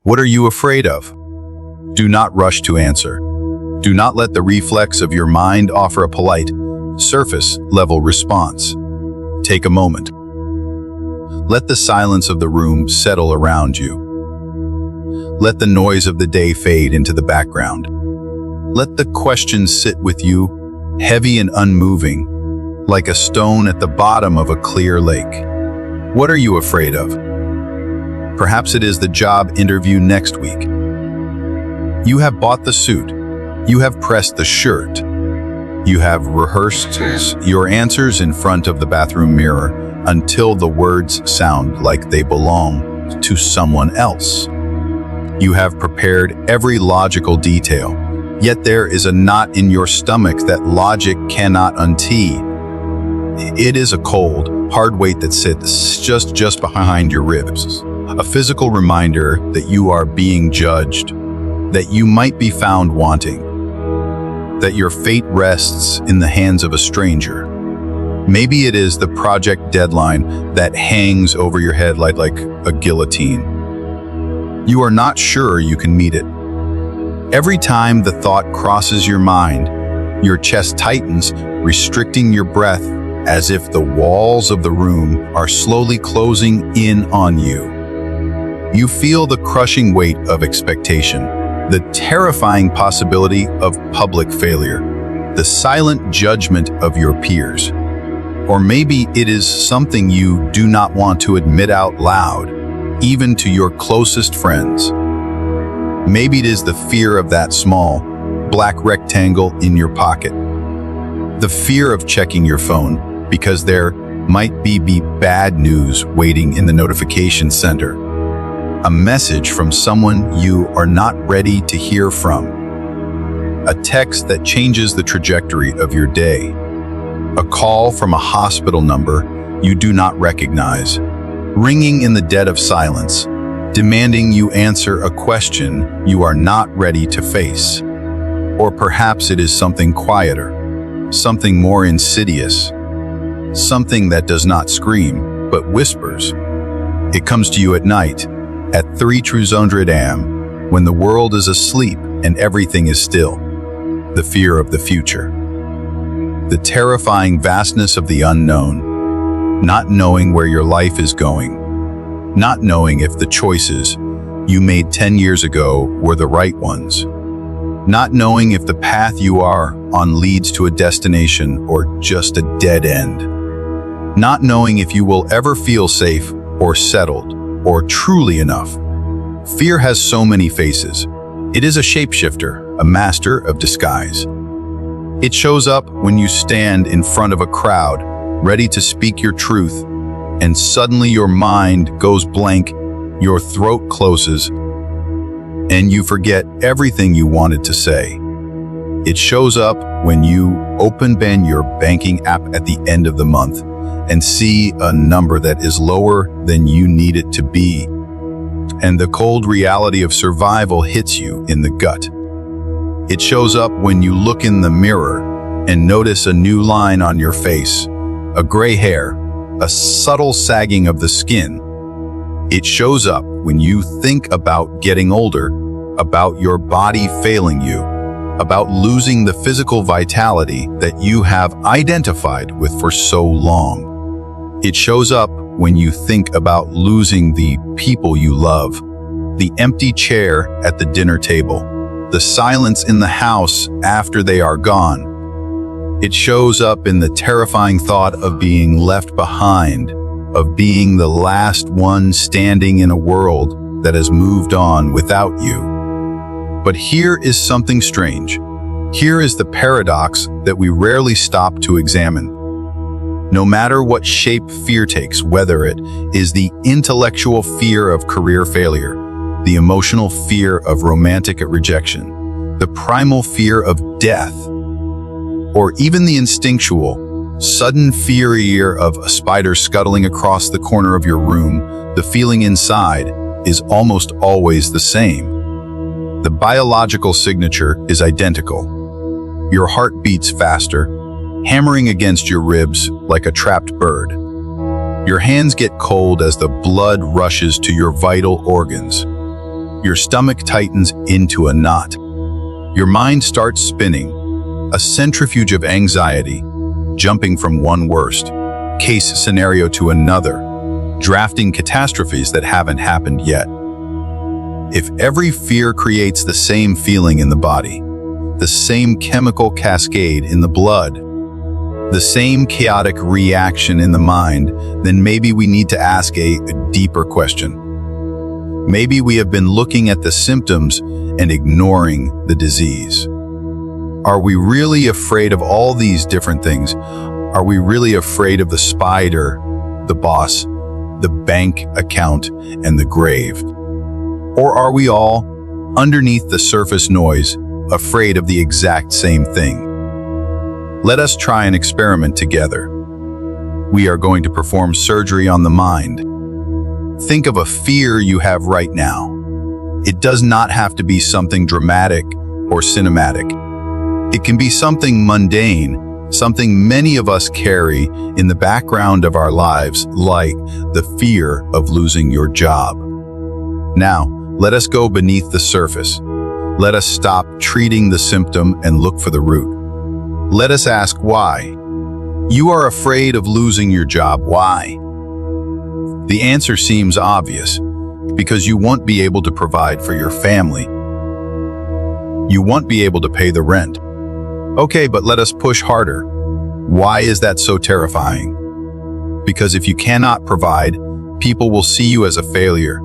What are you afraid of? Do not rush to answer. Do not let the reflex of your mind offer a polite, surface-level response. Take a moment. Let the silence of the room settle around you. Let the noise of the day fade into the background. Let the questions sit with you, heavy and unmoving, like a stone at the bottom of a clear lake. What are you afraid of? Perhaps it is the job interview next week. You have bought the suit. You have pressed the shirt. You have rehearsed your answers in front of the bathroom mirror until the words sound like they belong to someone else. You have prepared every logical detail, yet there is a knot in your stomach that logic cannot untee. It is a cold, hard weight that sits just behind your ribs, a physical reminder that you are being judged, that you might be found wanting, that your fate rests in the hands of a stranger. Maybe it is the project deadline that hangs over your head like a guillotine. You are not sure you can meet it. Every time the thought crosses your mind, your chest tightens, restricting your breath as if the walls of the room are slowly closing in on you. You feel the crushing weight of expectation, the terrifying possibility of public failure, the silent judgment of your peers. Or maybe it is something you do not want to admit out loud, even to your closest friends. Maybe it is the fear of that small, black rectangle in your pocket. The fear of checking your phone because there might be bad news waiting in the notification center. A message from someone you are not ready to hear from. A text that changes the trajectory of your day. A call from a hospital number you do not recognize, ringing in the dead of silence, demanding you answer a question you are not ready to face. Or perhaps it is something quieter, something more insidious, something that does not scream, but whispers. It comes to you at night, at 300 am, when the world is asleep and everything is still. The fear of the future. The terrifying vastness of the unknown. Not knowing where your life is going. Not knowing if the choices you made 10 years ago were the right ones. Not knowing if the path you are on leads to a destination or just a dead end. Not knowing if you will ever feel safe or settled or truly enough. Fear has so many faces. It is a shapeshifter, a master of disguise. It shows up when you stand in front of a crowd, ready to speak your truth, and suddenly your mind goes blank, your throat closes, and you forget everything you wanted to say. It shows up when you open your banking app at the end of the month and see a number that is lower than you need it to be. And the cold reality of survival hits you in the gut. It shows up when you look in the mirror and notice a new line on your face, a gray hair, a subtle sagging of the skin. It shows up when you think about getting older, about your body failing you, about losing the physical vitality that you have identified with for so long. It shows up when you think about losing the people you love, the empty chair at the dinner table, the silence in the house after they are gone. It shows up in the terrifying thought of being left behind, of being the last one standing in a world that has moved on without you. But here is something strange. Here is the paradox that we rarely stop to examine. No matter what shape fear takes, whether it is the intellectual fear of career failure, the emotional fear of romantic rejection, the primal fear of death, or even the instinctual, sudden fear of a spider scuttling across the corner of your room, the feeling inside is almost always the same. The biological signature is identical. Your heart beats faster, hammering against your ribs like a trapped bird. Your hands get cold as the blood rushes to your vital organs. Your stomach tightens into a knot. Your mind starts spinning, a centrifuge of anxiety, jumping from one worst case scenario to another, drafting catastrophes that haven't happened yet. If every fear creates the same feeling in the body, the same chemical cascade in the blood, the same chaotic reaction in the mind, then maybe we need to ask a deeper question. Maybe we have been looking at the symptoms and ignoring the disease. Are we really afraid of all these different things? Are we really afraid of the spider, the boss, the bank account, and the grave? Or are we all, underneath the surface noise, afraid of the exact same thing? Let us try an experiment together. We are going to perform surgery on the mind. Think of a fear you have right now. It does not have to be something dramatic or cinematic. It can be something mundane, something many of us carry in the background of our lives, like the fear of losing your job. Now, let us go beneath the surface. Let us stop treating the symptom and look for the root. Let us ask why. You are afraid of losing your job. Why? The answer seems obvious, because you won't be able to provide for your family. You won't be able to pay the rent. Okay, but let us push harder. Why is that so terrifying? Because if you cannot provide, people will see you as a failure.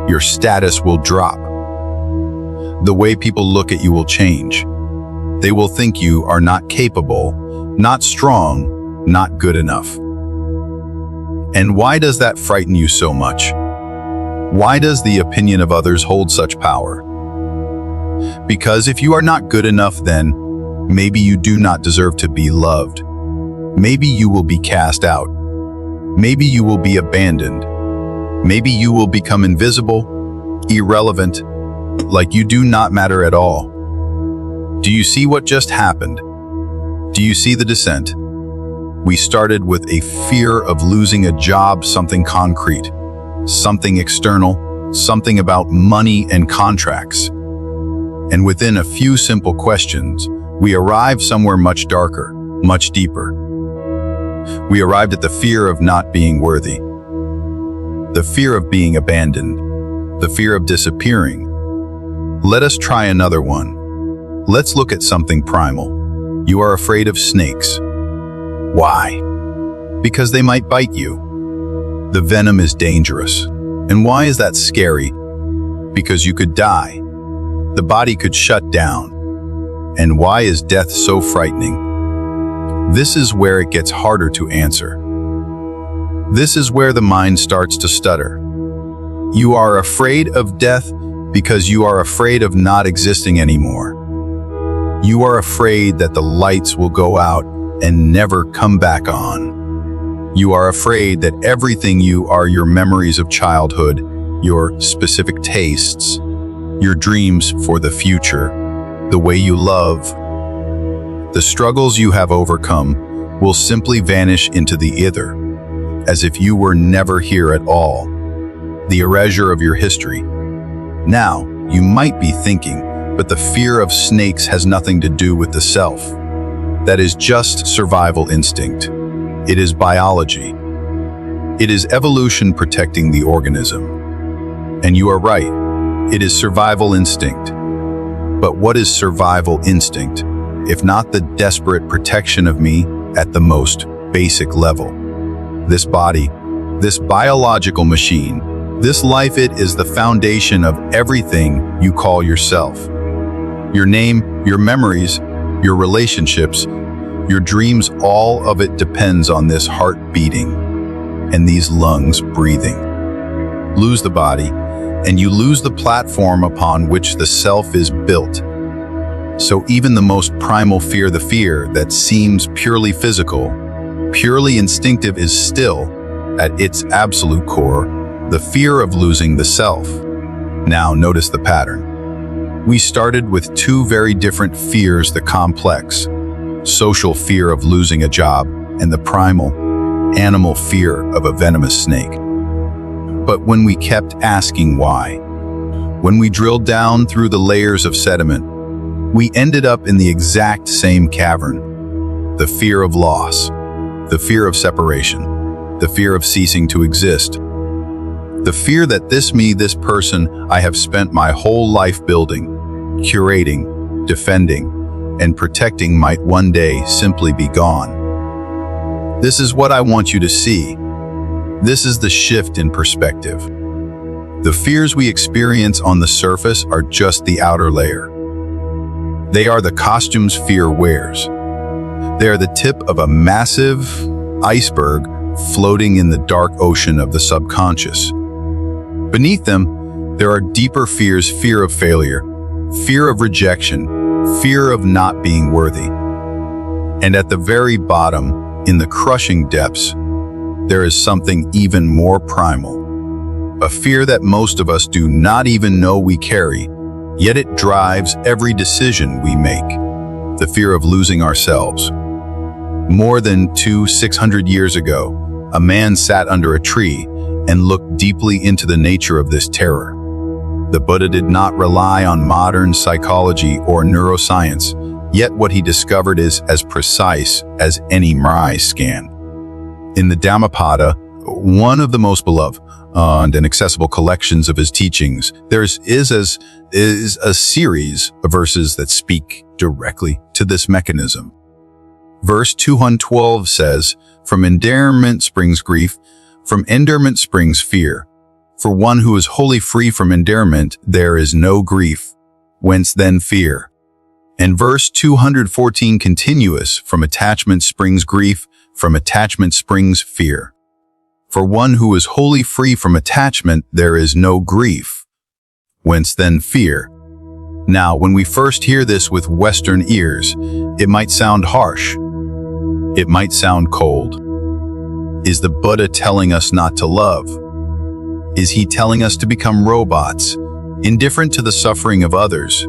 Your status will drop. The way people look at you will change. They will think you are not capable, not strong, not good enough. And why does that frighten you so much? Why does the opinion of others hold such power? Because if you are not good enough, then maybe you do not deserve to be loved. Maybe you will be cast out. Maybe you will be abandoned. Maybe you will become invisible, irrelevant, like you do not matter at all. Do you see what just happened? Do you see the descent? We started with a fear of losing a job, something concrete, something external, something about money and contracts. And within a few simple questions, we arrived somewhere much darker, much deeper. We arrived at the fear of not being worthy, the fear of being abandoned, the fear of disappearing. Let us try another one. Let's look at something primal. You are afraid of snakes. Why? Because they might bite you. The venom is dangerous. And why is that scary? Because you could die. The body could shut down. And why is death so frightening? This is where it gets harder to answer. This is where the mind starts to stutter. You are afraid of death because you are afraid of not existing anymore. You are afraid that the lights will go out and never come back on. You are afraid that everything you are, your memories of childhood, your specific tastes, your dreams for the future, the way you love, the struggles you have overcome will simply vanish into the ether, as if you were never here at all, the erasure of your history. Now, you might be thinking, but the fear of snakes has nothing to do with the self. That is just survival instinct. It is biology. It is evolution protecting the organism. And you are right, it is survival instinct. But what is survival instinct, if not the desperate protection of me at the most basic level? This body, this biological machine, this life, it is the foundation of everything you call yourself. Your name, your memories, your relationships, your dreams, all of it depends on this heart beating and these lungs breathing. Lose the body, and you lose the platform upon which the self is built. So even the most primal fear, the fear that seems purely physical, purely instinctive, is still, at its absolute core, the fear of losing the self. Now notice the pattern. We started with two very different fears, the complex, social fear of losing a job and the primal, animal fear of a venomous snake. But when we kept asking why When we drilled down through the layers of sediment, we ended up in the exact same cavern. The fear of loss, the fear of separation, the fear of ceasing to exist. The fear that this person I have spent my whole life building, curating, defending, and protecting might one day simply be gone. This is what I want you to see. This is the shift in perspective. The fears we experience on the surface are just the outer layer. They are the costumes fear wears. They are the tip of a massive iceberg floating in the dark ocean of the subconscious. Beneath them, there are deeper fears: fear of failure, fear of rejection, fear of not being worthy. And at the very bottom, in the crushing depths, there is something even more primal. A fear that most of us do not even know we carry, yet it drives every decision we make. The fear of losing ourselves. More than 600 years ago, a man sat under a tree and looked deeply into the nature of this terror. The Buddha did not rely on modern psychology or neuroscience, yet what he discovered is as precise as any MRI scan. In the Dhammapada, one of the most beloved and accessible collections of his teachings, there is a series of verses that speak directly to this mechanism. Verse 212 says, "From endearment springs grief, from endearment springs fear. For one who is wholly free from endearment, there is no grief. Whence then fear?" And verse 214 continuous, "From attachment springs grief, from attachment springs fear. For one who is wholly free from attachment, there is no grief. Whence then fear?" Now, when we first hear this with Western ears, it might sound harsh. It might sound cold. Is the Buddha telling us not to love? Is he telling us to become robots, indifferent to the suffering of others,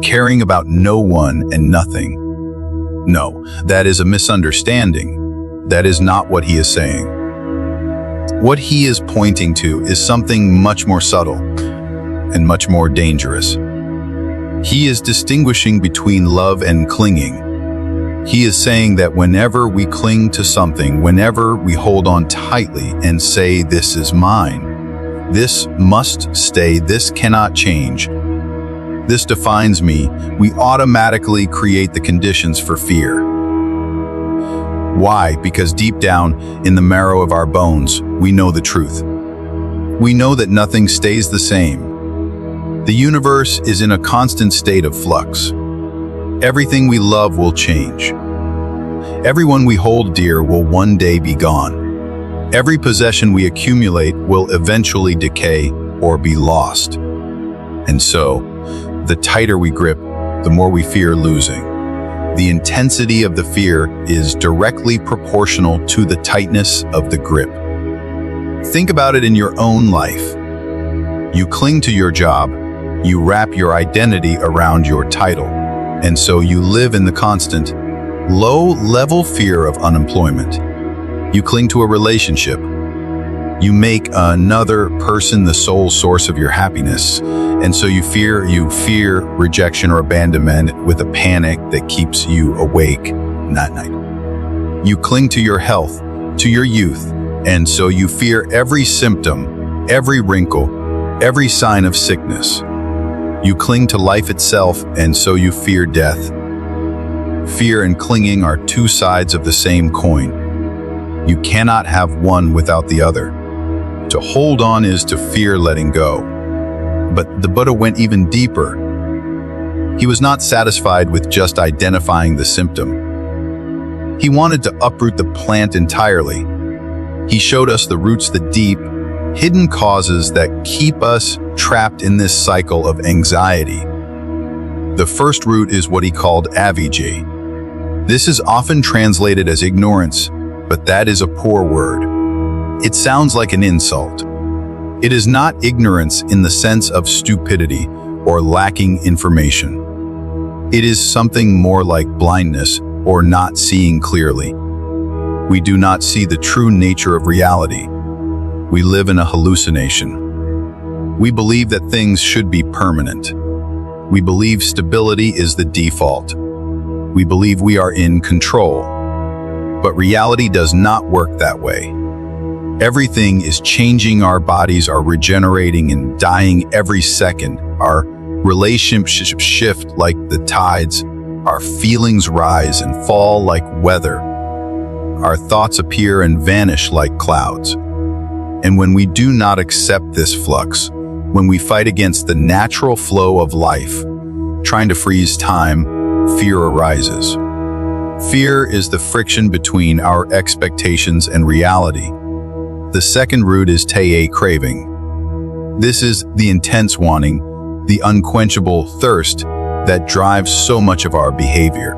caring about no one and nothing? No, that is a misunderstanding. That is not what he is saying. What he is pointing to is something much more subtle and much more dangerous. He is distinguishing between love and clinging. He is saying that whenever we cling to something, whenever we hold on tightly and say, "This is mine, this must stay, this cannot change, this defines me," we automatically create the conditions for fear. Why? Because deep down, in the marrow of our bones, we know the truth. We know that nothing stays the same. The universe is in a constant state of flux. Everything we love will change. Everyone we hold dear will one day be gone. Every possession we accumulate will eventually decay or be lost. And so, the tighter we grip, the more we fear losing. The intensity of the fear is directly proportional to the tightness of the grip. Think about it in your own life. You cling to your job, you wrap your identity around your title, and so you live in the constant, low-level fear of unemployment. You cling to a relationship. You make another person the sole source of your happiness, and so you fear rejection or abandonment with a panic that keeps you awake that night. You cling to your health, to your youth, and so you fear every symptom, every wrinkle, every sign of sickness. You cling to life itself, and so you fear death. Fear and clinging are two sides of the same coin. You cannot have one without the other. To hold on is to fear letting go. But the Buddha went even deeper. He was not satisfied with just identifying the symptom. He wanted to uproot the plant entirely. He showed us the roots, the deep, hidden causes that keep us trapped in this cycle of anxiety. The first root is what he called avijja. This is often translated as ignorance, but that is a poor word. It sounds like an insult. It is not ignorance in the sense of stupidity or lacking information. It is something more like blindness or not seeing clearly. We do not see the true nature of reality. We live in a hallucination. We believe that things should be permanent. We believe stability is the default. We believe we are in control. But reality does not work that way. Everything is changing. Our bodies are regenerating and dying every second. Our relationships shift like the tides. Our feelings rise and fall like weather. Our thoughts appear and vanish like clouds. And when we do not accept this flux, when we fight against the natural flow of life, trying to freeze time, fear arises. Fear is the friction between our expectations and reality. The second root is craving. This is the intense wanting, the unquenchable thirst that drives so much of our behavior.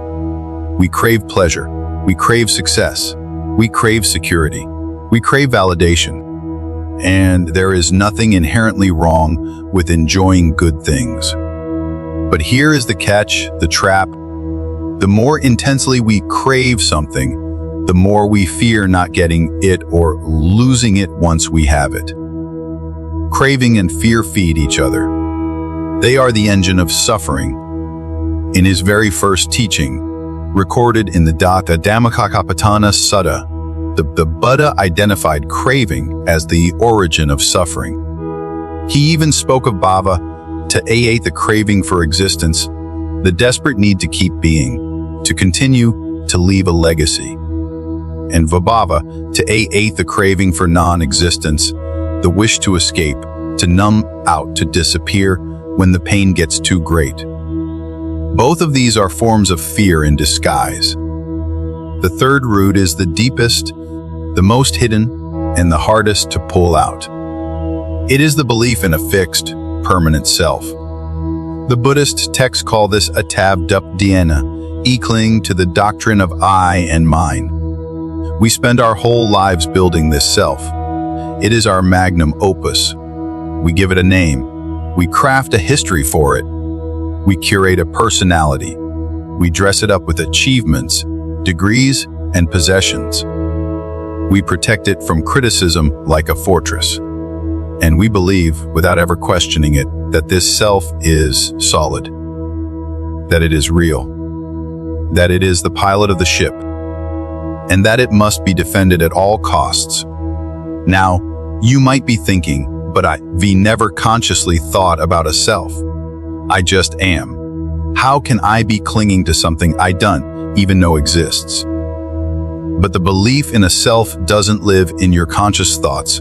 We crave pleasure, we crave success, we crave security, we crave validation. And there is nothing inherently wrong with enjoying good things. But here is the catch, the trap. The more intensely we crave something, the more we fear not getting it or losing it once we have it. Craving and fear feed each other. They are the engine of suffering. In his very first teaching, recorded in the Dhammapada Sutta, the Buddha identified craving as the origin of suffering. He even spoke of bhava, to the craving for existence, the desperate need to keep being, to continue, to leave a legacy. And vibhava, to the craving for non-existence, the wish to escape, to numb out, to disappear when the pain gets too great. Both of these are forms of fear in disguise. The third root is the deepest, the most hidden, and the hardest to pull out. It is the belief in a fixed, permanent self. The Buddhist texts call this atav dup dhyana, cling to the doctrine of I and mine. We spend our whole lives building this self. It is our magnum opus. We give it a name. We craft a history for it. We curate a personality. We dress it up with achievements, degrees, and possessions. We protect it from criticism like a fortress. And we believe, without ever questioning it, that this self is solid, that it is real, that it is the pilot of the ship, and that it must be defended at all costs. Now, you might be thinking, but we never consciously thought about a self. I just am. How can I be clinging to something I don't even know exists? But the belief in a self doesn't live in your conscious thoughts.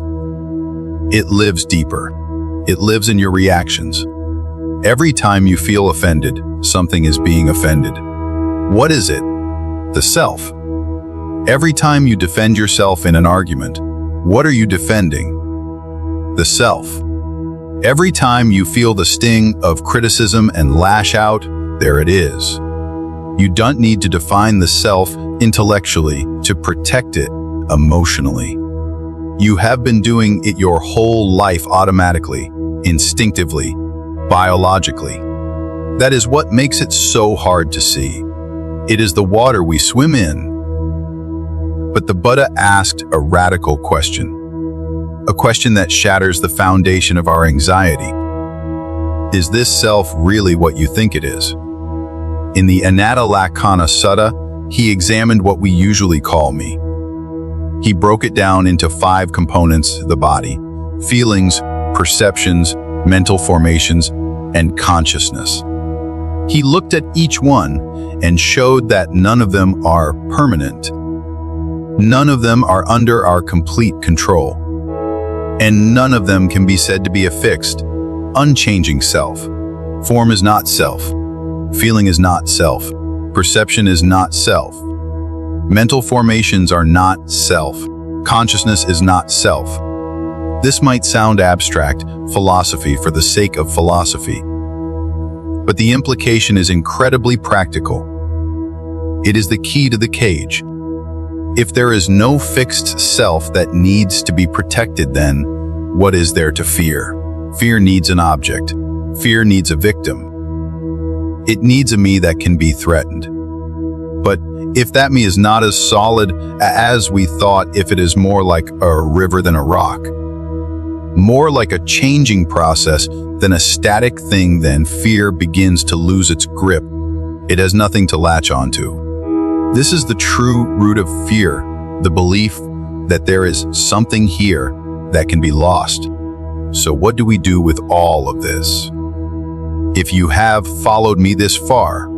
It lives deeper. It lives in your reactions. Every time you feel offended, something is being offended. What is it? The self. Every time you defend yourself in an argument, what are you defending? The self. Every time you feel the sting of criticism and lash out, there it is. You don't need to define the self intellectually to protect it emotionally. You have been doing it your whole life automatically, instinctively, biologically. That is what makes it so hard to see. It is the water we swim in. But the Buddha asked a radical question. A question that shatters the foundation of our anxiety. Is this self really what you think it is? In the Anattalakkhana Sutta, he examined what we usually call me. He broke it down into 5 components: the body, feelings, perceptions, mental formations, and consciousness. He looked at each one and showed that none of them are permanent. None of them are under our complete control. And none of them can be said to be a fixed, unchanging self. Form is not self. Feeling is not self. Perception is not self. Mental formations are not self. Consciousness is not self. This might sound abstract, philosophy for the sake of philosophy. But the implication is incredibly practical. It is the key to the cage. If there is no fixed self that needs to be protected, then what is there to fear? Fear needs an object. Fear needs a victim. It needs a me that can be threatened. But if that me is not as solid as we thought, if it is more like a river than a rock, More like a changing process than a static thing. Then fear begins to lose its grip. It has nothing to latch onto. This is the true root of fear, the belief that there is something here that can be lost. So what do we do with all of this? If you have followed me this far,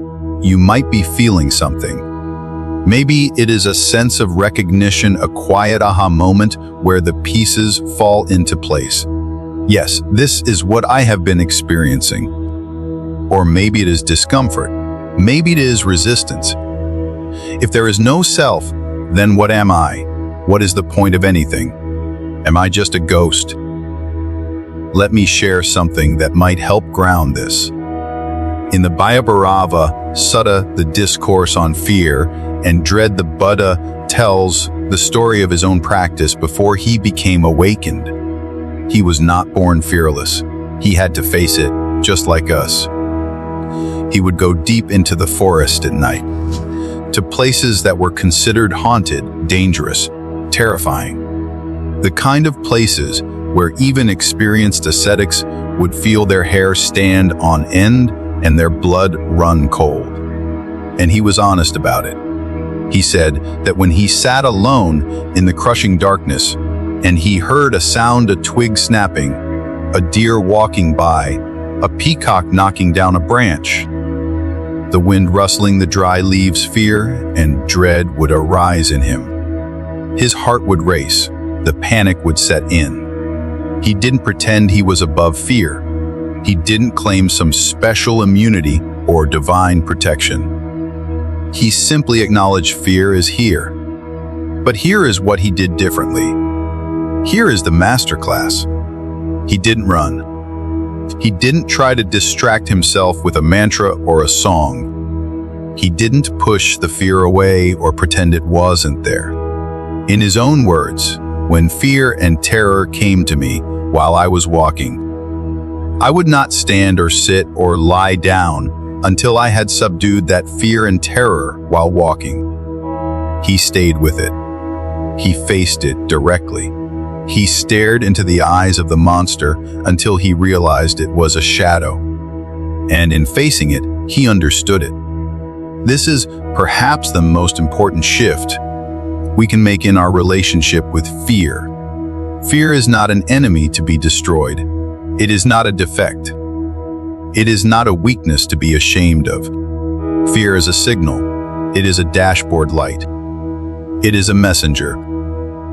you might be feeling something. Maybe it is a sense of recognition, a quiet aha moment where the pieces fall into place. Yes, this is what I have been experiencing. Or maybe it is discomfort. Maybe it is resistance. If there is no self, then what am I? What is the point of anything? Am I just a ghost? Let me share something that might help ground this. In the Bhayabherava Sutta, the Discourse on Fear and Dread, the Buddha tells the story of his own practice before he became awakened. He was not born fearless. He had to face it, just like us. He would go deep into the forest at night, to places that were considered haunted, dangerous, terrifying. The kind of places where even experienced ascetics would feel their hair stand on end and their blood run cold. And he was honest about it. He said that when he sat alone in the crushing darkness and he heard a sound, a twig snapping, a deer walking by, a peacock knocking down a branch, the wind rustling the dry leaves, fear and dread would arise in him. His heart would race. The panic would set in. He didn't pretend he was above fear. He didn't claim some special immunity or divine protection. He simply acknowledged fear is here. But here is what he did differently. Here is the masterclass. He didn't run. He didn't try to distract himself with a mantra or a song. He didn't push the fear away or pretend it wasn't there. In his own words, when fear and terror came to me while I was walking, I would not stand or sit or lie down until I had subdued that fear and terror while walking. He stayed with it. He faced it directly. He stared into the eyes of the monster until he realized it was a shadow. And in facing it, he understood it. This is perhaps the most important shift we can make in our relationship with fear. Fear is not an enemy to be destroyed. It is not a defect. It is not a weakness to be ashamed of. Fear is a signal. It is a dashboard light. It is a messenger.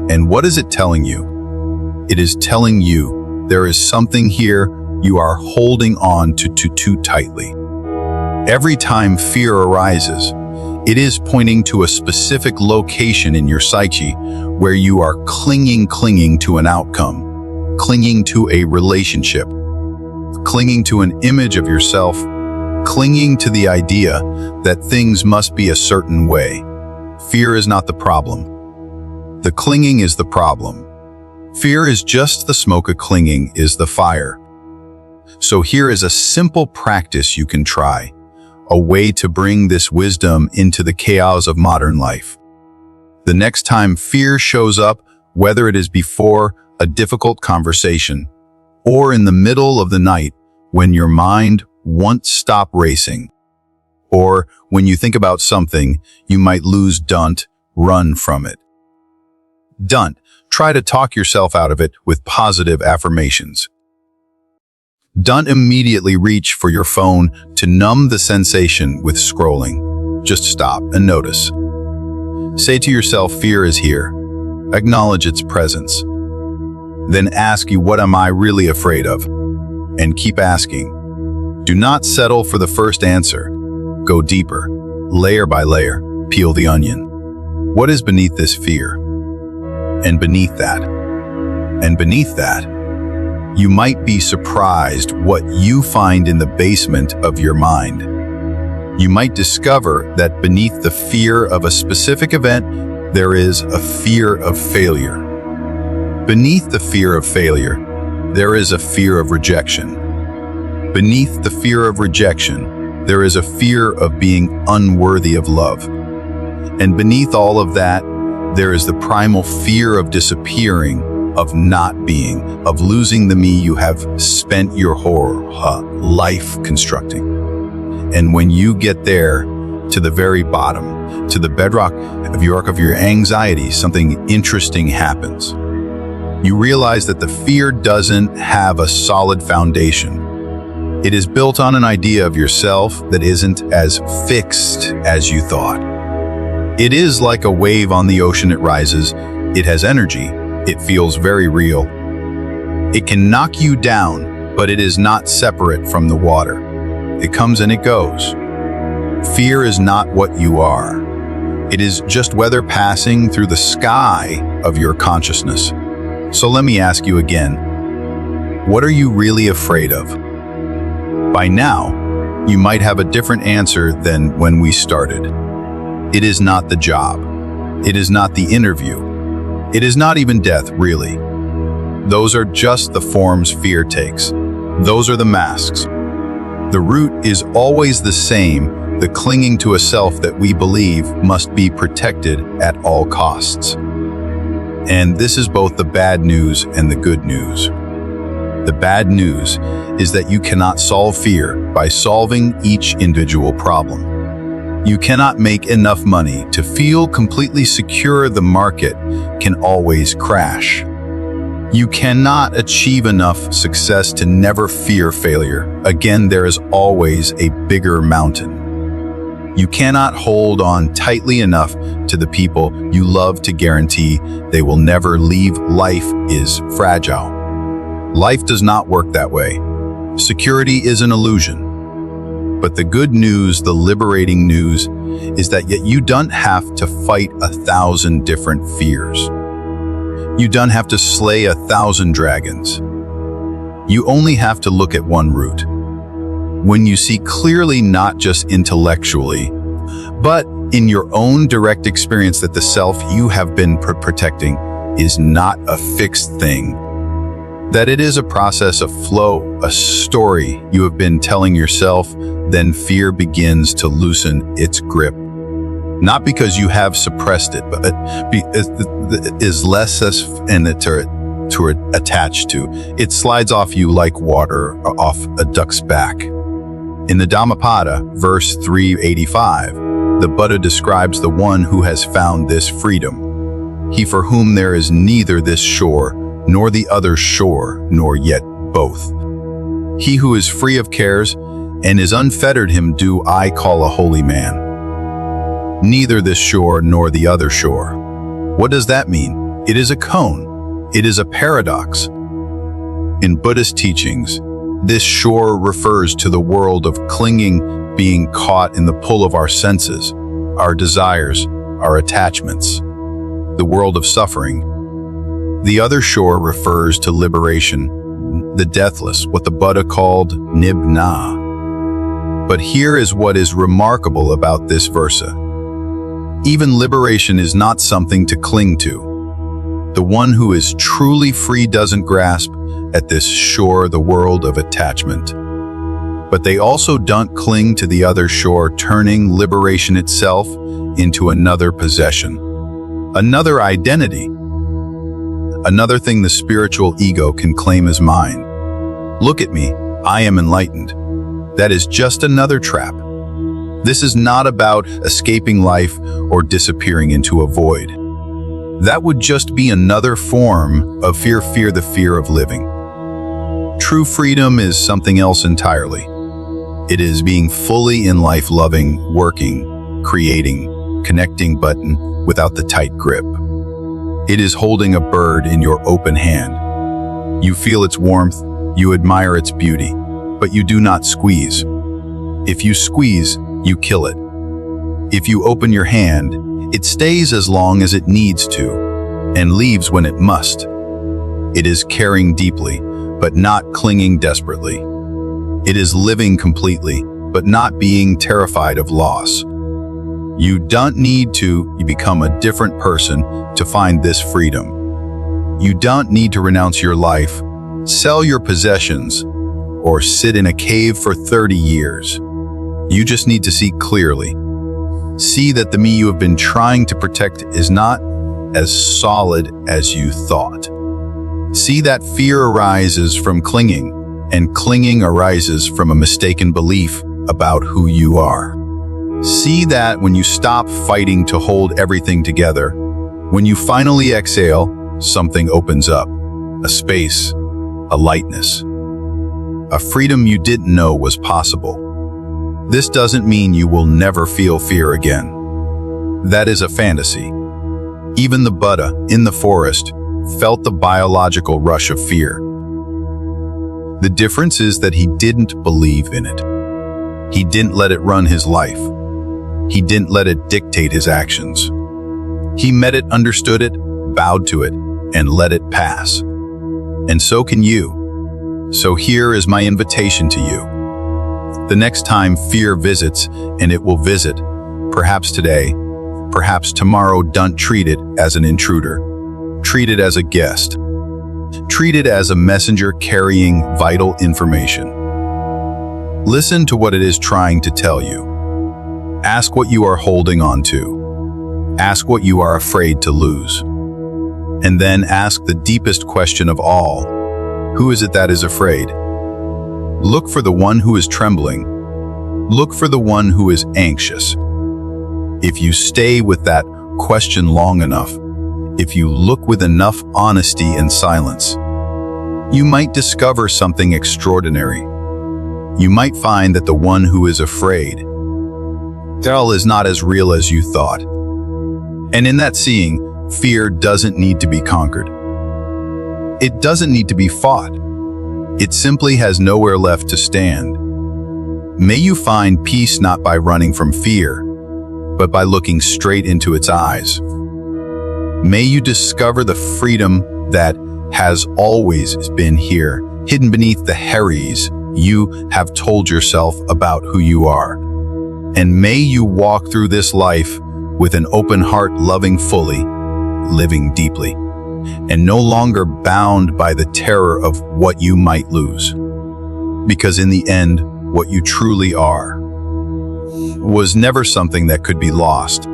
And what is it telling you? It is telling you there is something here you are holding on to too tightly. Every time fear arises, it is pointing to a specific location in your psyche where you are clinging to an outcome, clinging to a relationship, clinging to an image of yourself, clinging to the idea that things must be a certain way. Fear is not the problem. The clinging is the problem. Fear is just the smoke, a clinging is the fire. So here is a simple practice you can try, a way to bring this wisdom into the chaos of modern life. The next time fear shows up, whether it is before a difficult conversation or in the middle of the night when your mind won't stop racing, or when you think about something you might lose, don't run from it. Don't try to talk yourself out of it with positive affirmations. Don't immediately reach for your phone to numb the sensation with scrolling. Just stop and notice. Say to yourself, fear is here. Acknowledge its presence. Then ask you, what am I really afraid of? And keep asking. Do not settle for the first answer. Go deeper, layer by layer, peel the onion. What is beneath this fear? And beneath that? And beneath that? You might be surprised what you find in the basement of your mind. You might discover that beneath the fear of a specific event, there is a fear of failure. Beneath the fear of failure, there is a fear of rejection. Beneath the fear of rejection, there is a fear of being unworthy of love. And beneath all of that, there is the primal fear of disappearing of not being, of losing the me you have spent your whole life constructing. And when you get there, to the very bottom, to the bedrock of your anxiety, something interesting happens. You realize that the fear doesn't have a solid foundation. It is built on an idea of yourself that isn't as fixed as you thought. It is like a wave on the ocean. It rises, it has energy, it feels very real. It can knock you down, but it is not separate from the water. It comes and it goes. Fear is not what you are. It is just weather passing through the sky of your consciousness. So let me ask you again, what are you really afraid of? By now, you might have a different answer than when we started. It is not the job. It is not the interview. It is not even death, really. Those are just the forms fear takes. Those are the masks. The root is always the same, the clinging to a self that we believe must be protected at all costs. And this is both the bad news and the good news. The bad news is that you cannot solve fear by solving each individual problem. You cannot make enough money to feel completely secure. The market can always crash. You cannot achieve enough success to never fear failure. Again, there is always a bigger mountain. You cannot hold on tightly enough to the people you love to guarantee they will never leave. Life is fragile. Life does not work that way. Security is an illusion. But the good news, the liberating news, is that yet you don't have to fight 1,000 different fears. You don't have to slay 1,000 dragons. You only have to look at one route. When you see clearly, not just intellectually, but in your own direct experience, that the self you have been protecting is not a fixed thing, that it is a process of flow, a story you have been telling yourself, then fear begins to loosen its grip. Not because you have suppressed it, but it is less attached to. It slides off you like water off a duck's back. In the Dhammapada, verse 385, the Buddha describes the one who has found this freedom. He for whom there is neither this shore, nor the other shore, nor yet both. He who is free of cares and is unfettered, him do I call a holy man. Neither this shore nor the other shore. What does that mean? It is a cone. It is a paradox. In Buddhist teachings, this shore refers to the world of clinging, being caught in the pull of our senses, our desires, our attachments, the world of suffering. The other shore refers to liberation, the deathless, what the Buddha called nibbana. But here is what is remarkable about this versa. Even liberation is not something to cling to. The one who is truly free doesn't grasp at this shore, the world of attachment. But they also don't cling to the other shore, turning liberation itself into another possession, another identity, another thing the spiritual ego can claim as mine. Look at me, I am enlightened. That is just another trap. This is not about escaping life or disappearing into a void. That would just be another form of fear, the fear of living. True freedom is something else entirely. It is being fully in life, loving, working, creating, connecting, but without the tight grip. It is holding a bird in your open hand. You feel its warmth, you admire its beauty, but you do not squeeze. If you squeeze, you kill it. If you open your hand, it stays as long as it needs to, and leaves when it must. It is caring deeply, but not clinging desperately. It is living completely, but not being terrified of loss. You don't need to become a different person to find this freedom. You don't need to renounce your life, sell your possessions, or sit in a cave for 30 years. You just need to see clearly. See that the me you have been trying to protect is not as solid as you thought. See that fear arises from clinging, and clinging arises from a mistaken belief about who you are. See that when you stop fighting to hold everything together, when you finally exhale, something opens up, a space, a lightness, a freedom you didn't know was possible. This doesn't mean you will never feel fear again. That is a fantasy. Even the Buddha, in the forest, felt the biological rush of fear. The difference is that he didn't believe in it. He didn't let it run his life. He didn't let it dictate his actions. He met it, understood it, bowed to it, and let it pass. And so can you. So here is my invitation to you. The next time fear visits, and it will visit, perhaps today, perhaps tomorrow, don't treat it as an intruder. Treat it as a guest. Treat it as a messenger carrying vital information. Listen to what it is trying to tell you. Ask what you are holding on to. Ask what you are afraid to lose. And then ask the deepest question of all. Who is it that is afraid? Look for the one who is trembling. Look for the one who is anxious. If you stay with that question long enough, if you look with enough honesty and silence, you might discover something extraordinary. You might find that the one who is afraid is not as real as you thought. And in that seeing, fear doesn't need to be conquered. It doesn't need to be fought. It simply has nowhere left to stand. May you find peace not by running from fear, but by looking straight into its eyes. May you discover the freedom that has always been here, hidden beneath the herries you have told yourself about who you are. And may you walk through this life with an open heart, loving fully, living deeply, and no longer bound by the terror of what you might lose. Because in the end, what you truly are was never something that could be lost.